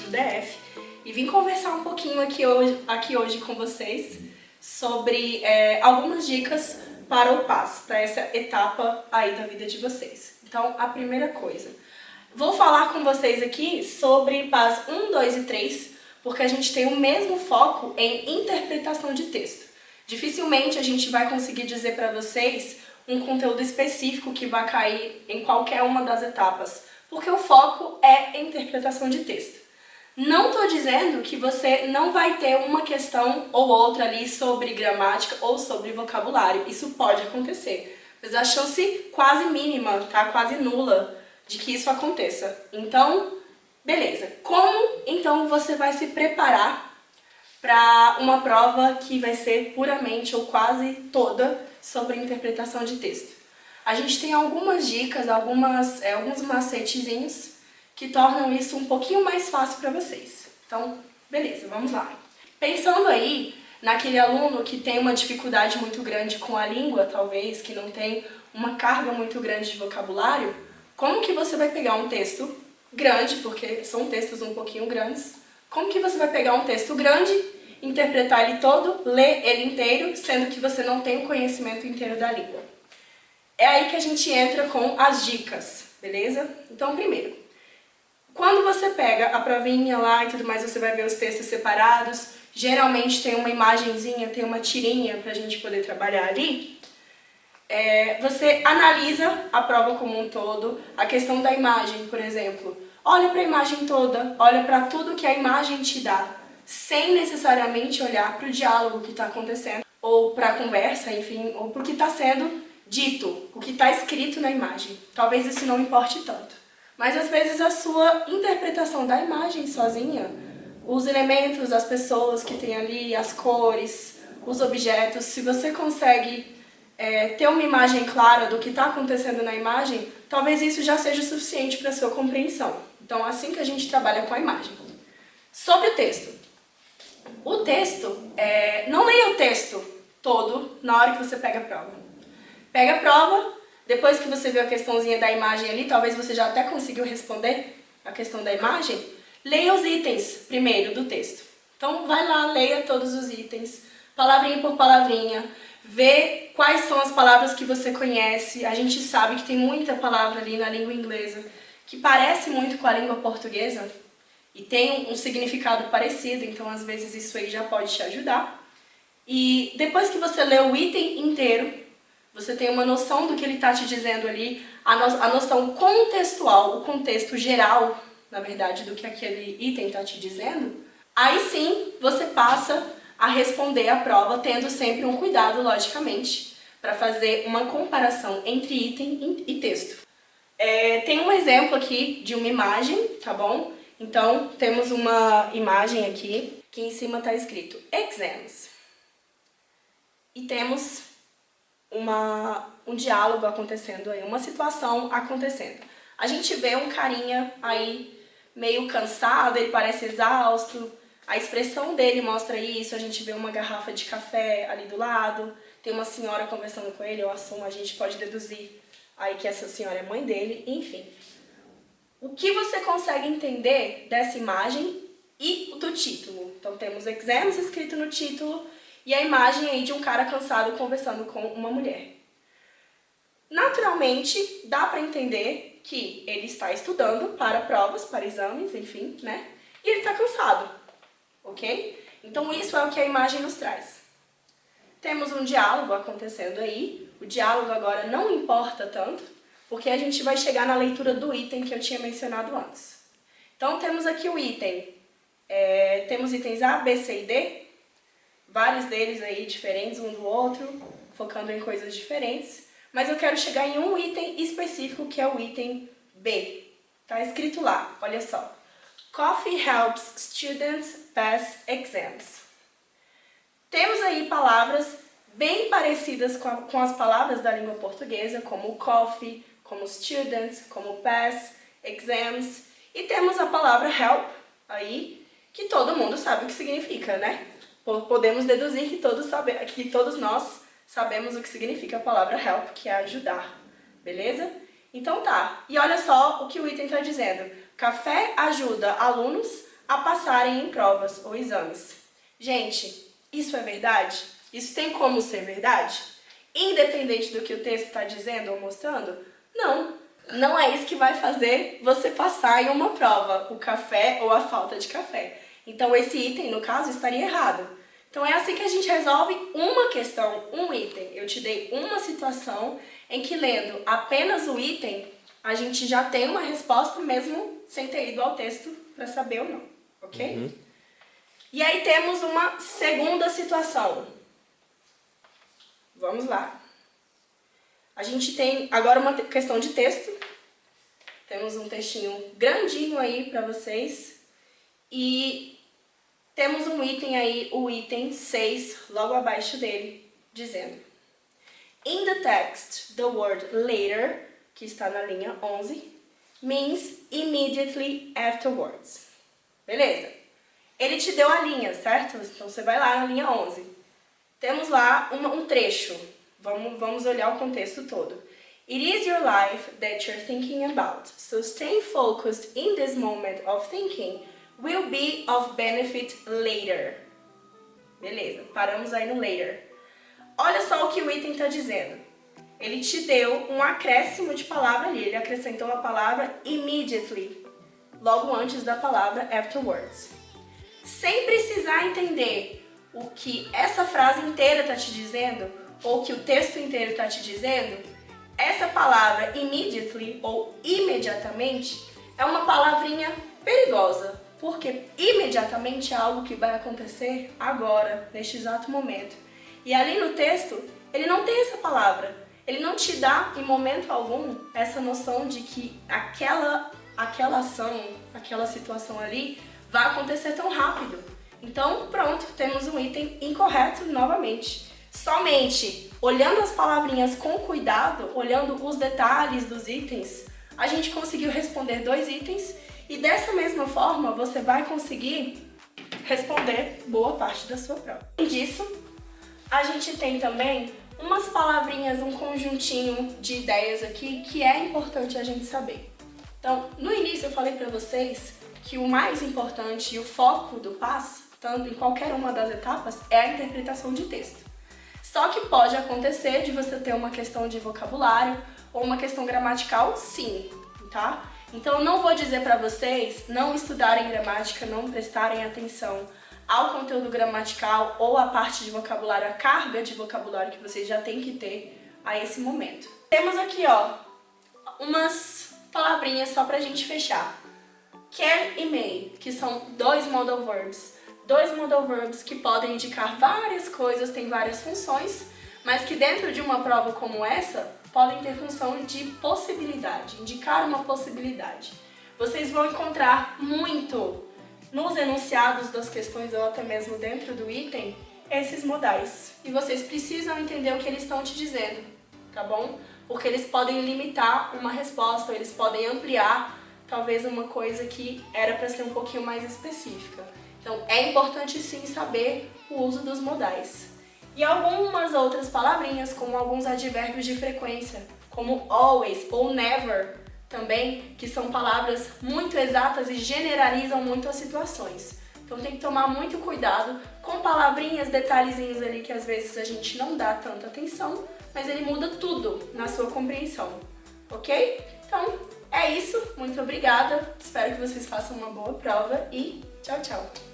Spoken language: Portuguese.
do DF e vim conversar um pouquinho aqui hoje com vocês sobre algumas dicas para o PAS, para essa etapa aí da vida de vocês. Então, a primeira coisa, vou falar com vocês aqui sobre PAS 1, 2 e 3, porque a gente tem o mesmo foco em interpretação de texto. Dificilmente a gente vai conseguir dizer para vocês um conteúdo específico que vai cair em qualquer uma das etapas, porque o foco é interpretação de texto. Não estou dizendo que você não vai ter uma questão ou outra ali sobre gramática ou sobre vocabulário. Isso pode acontecer, mas a chance quase mínima, tá? Quase nula de que isso aconteça. Então, beleza. Como então você vai se preparar para uma prova que vai ser puramente ou quase toda sobre interpretação de texto? A gente tem algumas dicas, alguns macetezinhos que tornam isso um pouquinho mais fácil para vocês. Então, beleza, vamos lá. Pensando aí naquele aluno que tem uma dificuldade muito grande com a língua, talvez, que não tem uma carga muito grande de vocabulário, como que você vai pegar um texto grande, porque são textos um pouquinho grandes, como que você vai pegar um texto grande, interpretar ele todo, ler ele inteiro, sendo que você não tem o conhecimento inteiro da língua? É aí que a gente entra com as dicas, beleza? Então, primeiro, quando você pega a provinha lá e tudo mais, você vai ver os textos separados, geralmente tem uma imagenzinha, tem uma tirinha pra gente poder trabalhar ali. Você analisa a prova como um todo, a questão da imagem, por exemplo. Olha para a imagem toda, olha para tudo que a imagem te dá, sem necessariamente olhar para o diálogo que está acontecendo, ou para a conversa, enfim, ou para o que está sendo dito, o que está escrito na imagem. Talvez isso não importe tanto. Mas às vezes a sua interpretação da imagem sozinha, os elementos, as pessoas que tem ali, as cores, os objetos, se você consegue ter uma imagem clara do que está acontecendo na imagem, talvez isso já seja suficiente para a sua compreensão. Então, assim que a gente trabalha com a imagem. Sobre o texto. O texto, não leia o texto todo na hora que você pega a prova. Pega a prova, depois que você viu a questãozinha da imagem ali, talvez você já até conseguiu responder a questão da imagem, leia os itens primeiro do texto. Então, vai lá, leia todos os itens, palavrinha por palavrinha, vê quais são as palavras que você conhece. A gente sabe que tem muita palavra ali na língua inglesa que parece muito com a língua portuguesa e tem um significado parecido, então às vezes isso aí já pode te ajudar. E depois que você lê o item inteiro, você tem uma noção do que ele está te dizendo ali, a noção contextual, o contexto geral, na verdade, do que aquele item está te dizendo, aí sim você passa a responder a prova, tendo sempre um cuidado, logicamente, para fazer uma comparação entre item e texto. Tem um exemplo aqui de uma imagem, tá bom? Então, temos uma imagem aqui, que em cima está escrito exams. E temos um diálogo acontecendo aí, uma situação acontecendo. A gente vê um carinha aí meio cansado, ele parece exausto, a expressão dele mostra isso, a gente vê uma garrafa de café ali do lado, tem uma senhora conversando com ele, eu assumo, a gente pode deduzir aí que essa senhora é mãe dele, enfim. O que você consegue entender dessa imagem e do título? Então temos exams escrito no título e a imagem aí de um cara cansado conversando com uma mulher. Naturalmente, dá para entender que ele está estudando para provas, para exames, enfim, né? E ele está cansado, ok? Então isso é o que a imagem nos traz. Temos um diálogo acontecendo aí. O diálogo agora não importa tanto, porque a gente vai chegar na leitura do item que eu tinha mencionado antes. Então temos aqui o item. Temos itens A, B, C e D. Vários deles aí diferentes um do outro, focando em coisas diferentes. Mas eu quero chegar em um item específico, que é o item B. Tá escrito lá, olha só. Coffee helps students pass exams. Temos aí palavras bem parecidas com as palavras da língua portuguesa, como coffee, como students, como pass, exams. E temos a palavra help aí, que todo mundo sabe o que significa, né? Podemos deduzir que todos nós sabemos o que significa a palavra help, que é ajudar, beleza? Então tá, e olha só o que o item está dizendo. Café ajuda alunos a passarem em provas ou exames. Gente, isso é verdade? Isso tem como ser verdade? Independente do que o texto está dizendo ou mostrando? Não. Não é isso que vai fazer você passar em uma prova, o café ou a falta de café. Então esse item, no caso, estaria errado. Então é assim que a gente resolve uma questão, um item. Eu te dei uma situação em que lendo apenas o item, a gente já tem uma resposta mesmo sem ter ido ao texto para saber ou não, ok? E aí temos uma segunda situação. Vamos lá. A gente tem agora uma questão de texto. Temos um textinho grandinho aí para vocês. E temos um item aí, o item 6, logo abaixo dele, dizendo: In the text, the word later, que está na linha 11, means immediately afterwards. Beleza? Ele te deu a linha, certo? Então você vai lá na linha 11. Temos lá um trecho. Vamos olhar o contexto todo. It is your life that you're thinking about. So staying focused in this moment of thinking will be of benefit later. Beleza, paramos aí no later. Olha só o que o item está dizendo. Ele te deu um acréscimo de palavra ali. Ele acrescentou a palavra immediately, logo antes da palavra afterwards. Sem precisar entender o que essa frase inteira está te dizendo, ou que o texto inteiro está te dizendo, essa palavra immediately, ou imediatamente, é uma palavrinha perigosa, porque imediatamente é algo que vai acontecer agora, neste exato momento. E ali no texto, ele não tem essa palavra. Ele não te dá, em momento algum, essa noção de que aquela ação, aquela situação ali, vai acontecer tão rápido. Então, pronto, temos um item incorreto novamente. Somente olhando as palavrinhas com cuidado, olhando os detalhes dos itens, a gente conseguiu responder 2 itens e dessa mesma forma você vai conseguir responder boa parte da sua prova. Além disso, a gente tem também umas palavrinhas, um conjuntinho de ideias aqui que é importante a gente saber. Então, no início eu falei para vocês que o mais importante e o foco do PAS, tanto em qualquer uma das etapas, é a interpretação de texto. Só que pode acontecer de você ter uma questão de vocabulário ou uma questão gramatical, sim, tá? Então, eu não vou dizer para vocês não estudarem gramática, não prestarem atenção ao conteúdo gramatical ou à parte de vocabulário, a carga de vocabulário que vocês já têm que ter a esse momento. Temos aqui, ó, umas palavrinhas só pra gente fechar. Can e may, que são 2 modal verbs. 2 modal verbs que podem indicar várias coisas, têm várias funções, mas que dentro de uma prova como essa, podem ter função de possibilidade, indicar uma possibilidade. Vocês vão encontrar muito nos enunciados das questões ou até mesmo dentro do item, esses modais. E vocês precisam entender o que eles estão te dizendo, tá bom? Porque eles podem limitar uma resposta, eles podem ampliar talvez uma coisa que era para ser um pouquinho mais específica. Então é importante sim saber o uso dos modais. E algumas outras palavrinhas, como alguns advérbios de frequência, como always ou never, também, que são palavras muito exatas e generalizam muito as situações. Então tem que tomar muito cuidado com palavrinhas, detalhezinhos ali que às vezes a gente não dá tanta atenção, mas ele muda tudo na sua compreensão, ok? Então é isso, muito obrigada, espero que vocês façam uma boa prova e tchau, tchau!